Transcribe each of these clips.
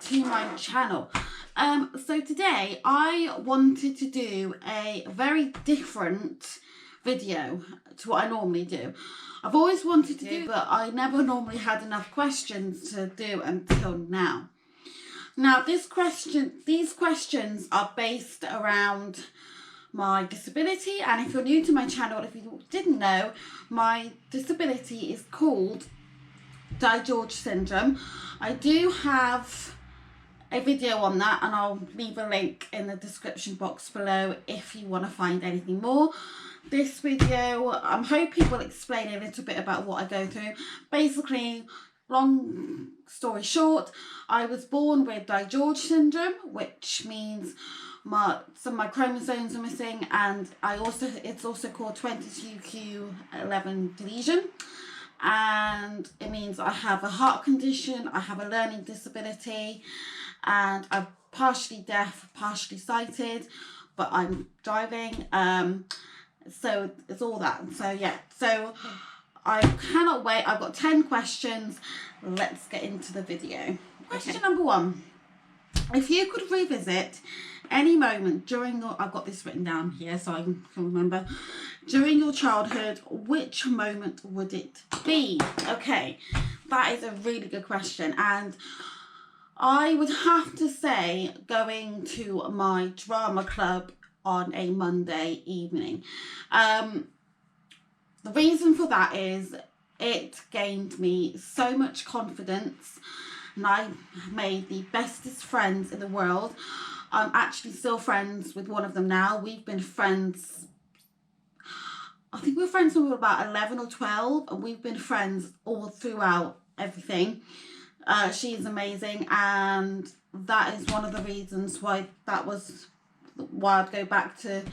to my channel. So today I wanted to do a very different video to what I normally do. I've always wanted to do, but I never normally had enough questions to do until now. Now these questions are based around my disability, and if you're new to my channel, if you didn't know, my disability is called DiGeorge syndrome. I do have a video on that, and I'll leave a link in the description box below if you want to find anything more. This video, I'm hoping will explain a little bit about what I go through. Basically, long story short, I was born with DiGeorge syndrome, which means some of my chromosomes are missing, and it's also called 22q11 deletion. And it means I have a heart condition, I have a learning disability, and I'm partially deaf, partially sighted, but I'm driving. So it's all that. So yeah, so I cannot wait. I've got 10 questions. Let's get into the video. Question number 1. If you could revisit any moment during your, I've got this written down here so I can remember, during your childhood, which moment would it be? Okay, that is a really good question, and I would have to say going to my drama club on a Monday evening. The reason for that is it gained me so much confidence, and I made the bestest friends in the world. I'm actually still friends with one of them now. We've been friends, I think we were friends when we were about 11 or 12, and we've been friends all throughout everything. She is amazing, and that is one of the reasons why I'd go back to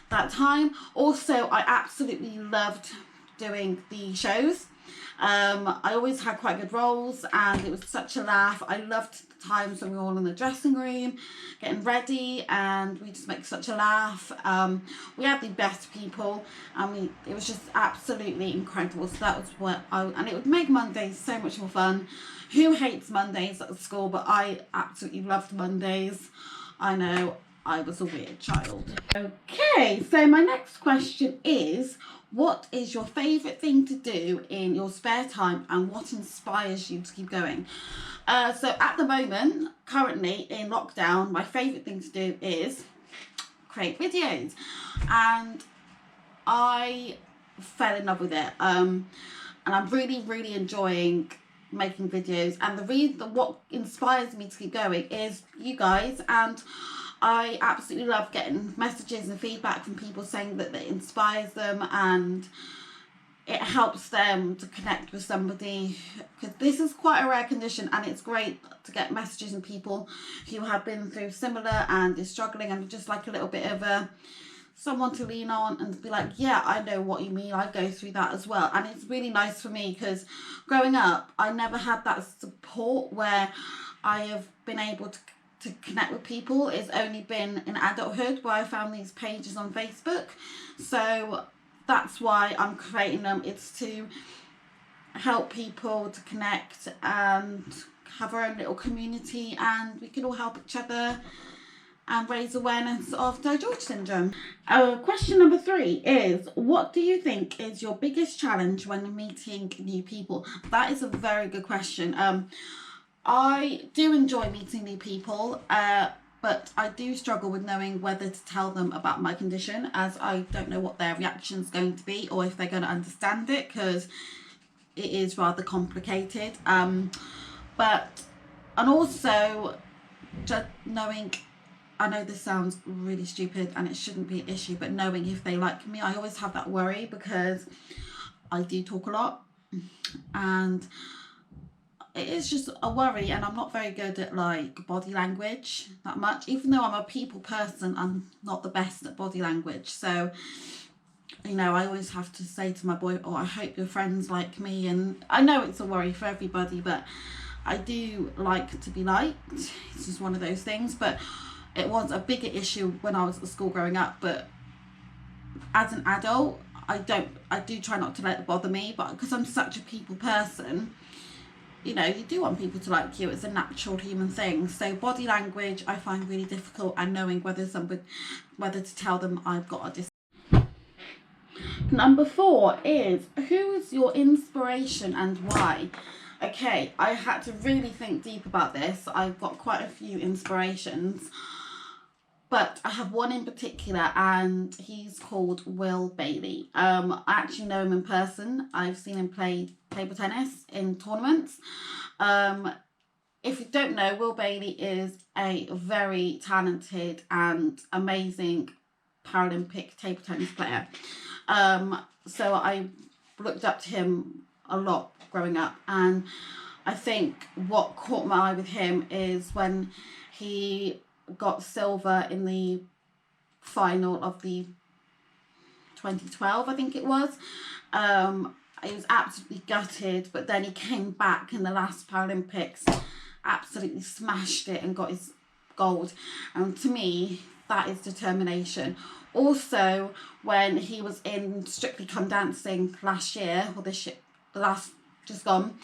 that time. Also, I absolutely loved doing the shows. I always had quite good roles, and it was such a laugh. I loved the times when we were all in the dressing room getting ready, and we just make such a laugh. We had the best people, and it was just absolutely incredible. So that was and it would make Mondays so much more fun. Who hates Mondays at school? But I absolutely loved Mondays. I know, I was a weird child. Okay, so my next question is, what is your favourite thing to do in your spare time, and what inspires you to keep going? So at the moment, currently in lockdown, my favourite thing to do is create videos, and I fell in love with it. And I'm really enjoying making videos, and the reason what inspires me to keep going is you guys, and I absolutely love getting messages and feedback from people saying that it inspires them and it helps them to connect with somebody, because this is quite a rare condition, and it's great to get messages from people who have been through similar and is struggling, and just like a little bit of someone to lean on and be like, yeah, I know what you mean, I go through that as well. And it's really nice for me, because growing up I never had that support where I have been able to connect with people. It's only been in adulthood where I found these pages on Facebook. So that's why I'm creating them. It's to help people to connect and have our own little community, and we can all help each other and raise awareness of DiGeorge syndrome. Question number 3 is, what do you think is your biggest challenge when meeting new people? That is a very good question. I do enjoy meeting new people, but I do struggle with knowing whether to tell them about my condition, as I don't know what their reaction is going to be, or if they're going to understand it, because it is rather complicated. And also just knowing, I know this sounds really stupid and it shouldn't be an issue, but knowing if they like me. I always have that worry because I do talk a lot, and it is just a worry, and I'm not very good at like body language that much. Even though I'm a people person, I'm not the best at body language. So, you know, I always have to say to my boy, oh, I hope your friends like me. And I know it's a worry for everybody, but I do like to be liked. It's just one of those things. But it was a bigger issue when I was at school growing up. But as an adult, I do try not to let it bother me, but because I'm such a people person, you know, you do want people to like you. It's a natural human thing. So body language I find really difficult, and knowing whether to tell them I've got a Number 4 is, who is your inspiration and why? Okay, I had to really think deep about this. I've got quite a few inspirations, but I have one in particular, and he's called Will Bailey. I actually know him in person. I've seen him play table tennis in tournaments. If you don't know, Will Bailey is a very talented and amazing Paralympic table tennis player. So I looked up to him a lot growing up, and I think what caught my eye with him is when he got silver in the final of the 2012, I think it was. He was absolutely gutted, but then he came back in the last Paralympics, absolutely smashed it and got his gold. And to me, that is determination. Also, when he was in Strictly Come Dancing last year, or this year, the last just gone,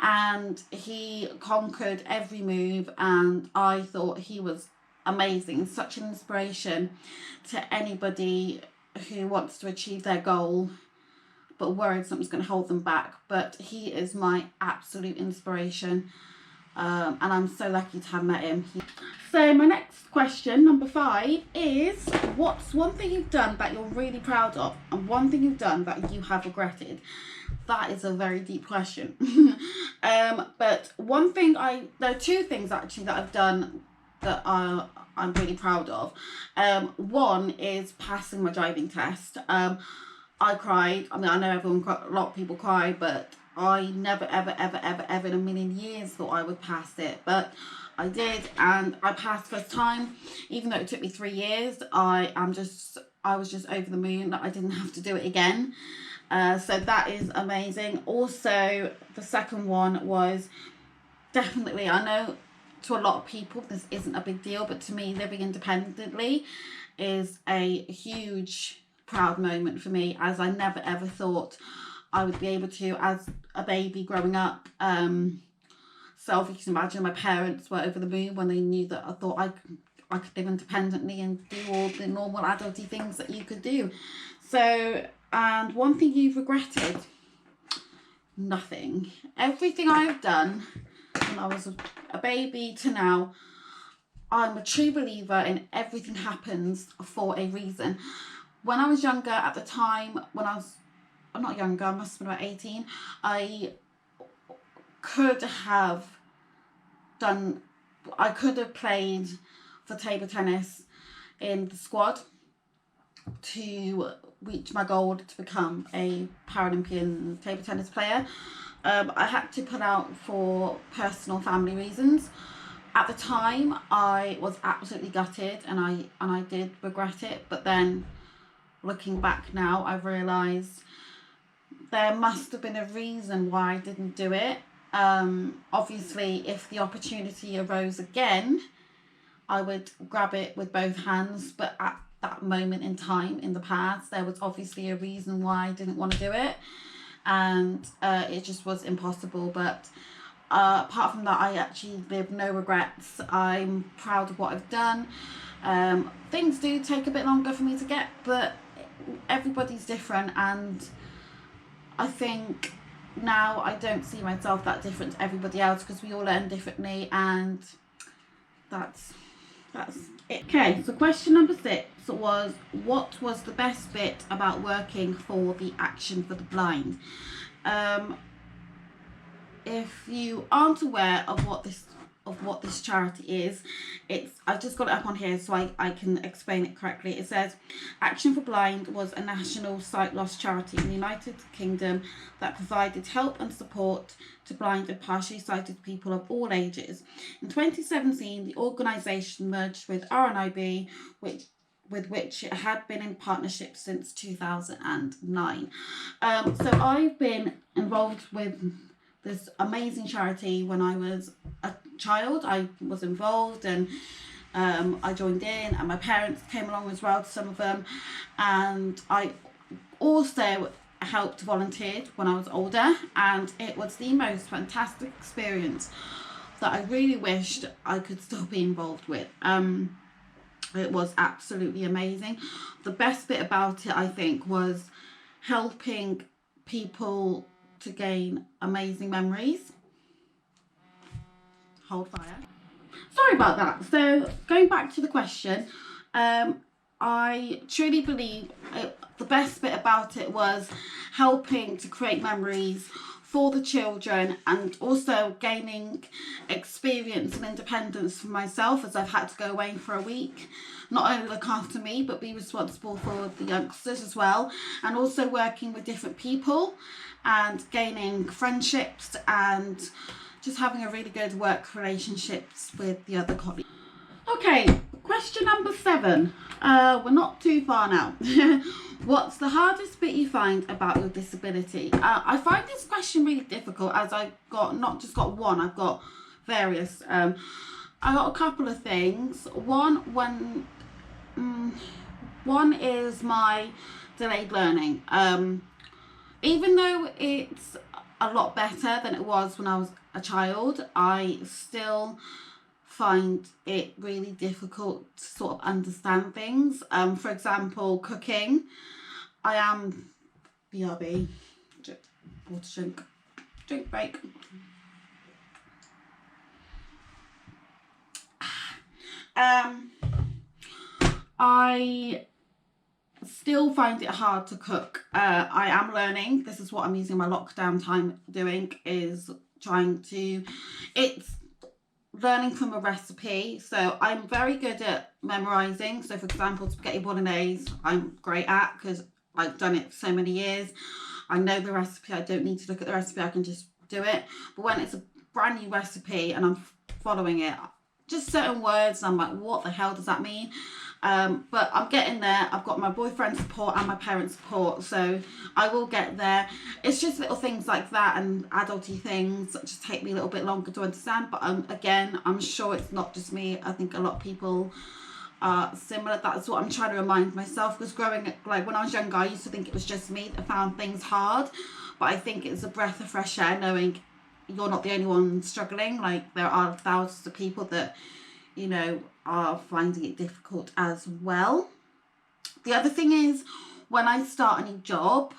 and he conquered every move, and I thought he was amazing, such an inspiration to anybody who wants to achieve their goal but worried something's going to hold them back. But he is my absolute inspiration, and I'm so lucky to have met him. So my next question, number 5, is, what's one thing you've done that you're really proud of, and one thing you've done that you have regretted? That is a very deep question. But one thing there are 2 things actually that I've done that I'm really proud of. One is passing my driving test. I cried. I mean, I know a lot of people cry, but I never, ever, ever, ever, ever in a million years thought I would pass it. But I did, and I passed first time. Even though it took me 3 years, I was just over the moon that I didn't have to do it again. So that is amazing. Also, the second one was definitely, I know to a lot of people this isn't a big deal, but to me, living independently is a huge proud moment for me, as I never ever thought I would be able to as a baby growing up. So if you can imagine, my parents were over the moon when they knew that I thought I could live independently and do all the normal adulty things that you could do. So, and one thing you've regretted? Nothing. Everything I've done when I was a baby to now, I'm a true believer in everything happens for a reason. When I was younger, at the time, I'm not younger, I must have been about 18, I could have played for table tennis in the squad to reach my goal to become a Paralympian table tennis player. I had to pull out for personal family reasons. At the time, I was absolutely gutted, and I did regret it, but then looking back now, I've realised there must have been a reason why I didn't do it. Obviously, if the opportunity arose again, I would grab it with both hands, but at that moment in time in the past, there was obviously a reason why I didn't want to do it, and it just was impossible. But apart from that, I actually live no regrets. I'm proud of what I've done. Things do take a bit longer for me to get, but everybody's different, and I think now I don't see myself that different to everybody else, because we all learn differently, and that's it. Okay, so question number 6 was, what was the best bit about working for the Action for the Blind? If you aren't aware of what this charity is, I've just got it up on here so I can explain it correctly. It says, Action for Blind was a national sight loss charity in the United Kingdom that provided help and support to blind and partially sighted people of all ages. In 2017, the organisation merged with RNIB, with which it had been in partnership since 2009. So I've been involved with this amazing charity when I was a child. I was involved, and I joined in, and my parents came along as well to some of them. And I also helped volunteered when I was older, and it was the most fantastic experience that I really wished I could still be involved with. It was absolutely amazing. The best bit about it, I think, was helping people to gain amazing memories. Hold fire. Sorry about that. So going back to the question, I truly believe the best bit about it was helping to create memories for the children, and also gaining experience and independence for myself, as I've had to go away for a week, not only look after me but be responsible for the youngsters as well, and also working with different people and gaining friendships and just having a really good work relationships with the other colleagues. Okay, question number 7. We're not too far now. What's the hardest bit you find about your disability? I find this question really difficult, as I've got not just got one, I've got various. I got a couple of things. One is my delayed learning. Even though it's a lot better than it was when I was a child, I still find it really difficult to sort of understand things. For example, cooking. I am BRB. Water drink break. I still find it hard to cook. I am learning. This is what I'm using my lockdown time doing, is trying to, it's learning from a recipe. So I'm very good at memorizing. So for example, spaghetti bolognese, I'm great at, because I've done it for so many years. I know the recipe. I don't need to look at the recipe. I can just do it. But when it's a brand new recipe and I'm following it, just certain words, I'm like, what the hell does that mean? But I'm getting there. I've got my boyfriend's support and my parents' support, so I will get there. It's just little things like that and adulty things that just take me a little bit longer to understand. But again, I'm sure it's not just me. I think a lot of people are similar. That's what I'm trying to remind myself, because growing up, like when I was younger, I used to think it was just me that found things hard. But I think it's a breath of fresh air knowing you're not the only one struggling. Like there are thousands of people that, you know, are finding it difficult as well. The other thing is, when I start a new job,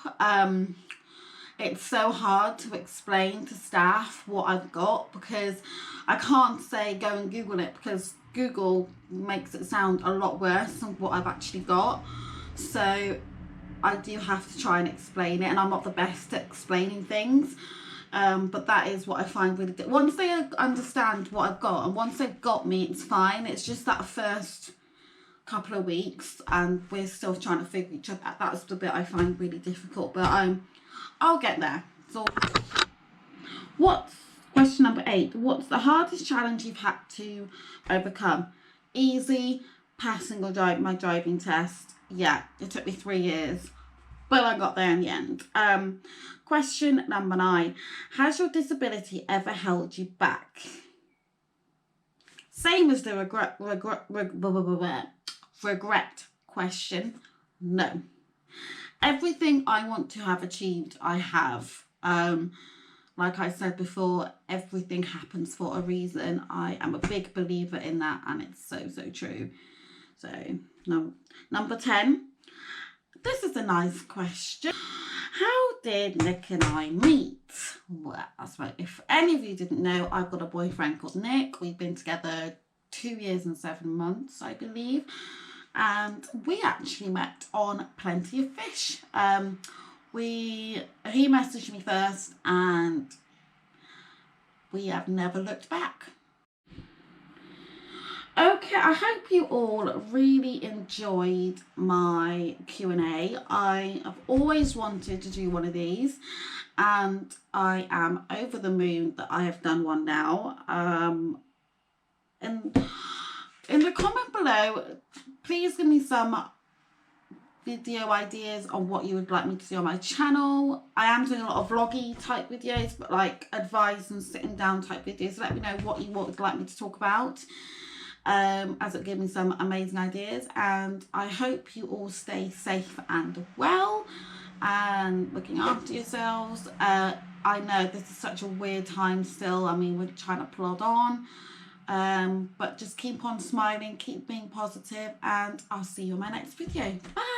it's so hard to explain to staff what I've got, because I can't say go and Google it, because Google makes it sound a lot worse than what I've actually got. So I do have to try and explain it, and I'm not the best at explaining things. But that is what I find really good. Once they understand what I've got, and once they've got me, it's fine. It's just that first couple of weeks, and we're still trying to figure each other out. That's the bit I find really difficult, but I'll get there. So, question number 8? What's the hardest challenge you've had to overcome? Easy, passing my driving test. Yeah, it took me 3 years. But I got there in the end. Question number 9. Has your disability ever held you back? Same as the regret question. No. Everything I want to have achieved, I have. Like I said before, everything happens for a reason. I am a big believer in that, and it's so, so true. So, no. Number 10. This is a nice question. How did Nick and I meet? Well, that's right. If any of you didn't know, I've got a boyfriend called Nick. We've been together 2 years and 7 months, I believe. And we actually met on Plenty of Fish. He messaged me first, and we have never looked back. Okay, I hope you all really enjoyed my Q&A. I have always wanted to do one of these, and I am over the moon that I have done one now. And in the comment below, please give me some video ideas on what you would like me to do on my channel. I am doing a lot of vloggy type videos, but like advice and sitting down type videos. Let me know what you would like me to talk about. As it gave me some amazing ideas, and I hope you all stay safe and well, and looking after yourselves. I know this is such a weird time still. I mean, we're trying to plod on. But just keep on smiling, keep being positive, and I'll see you in my next video. Bye.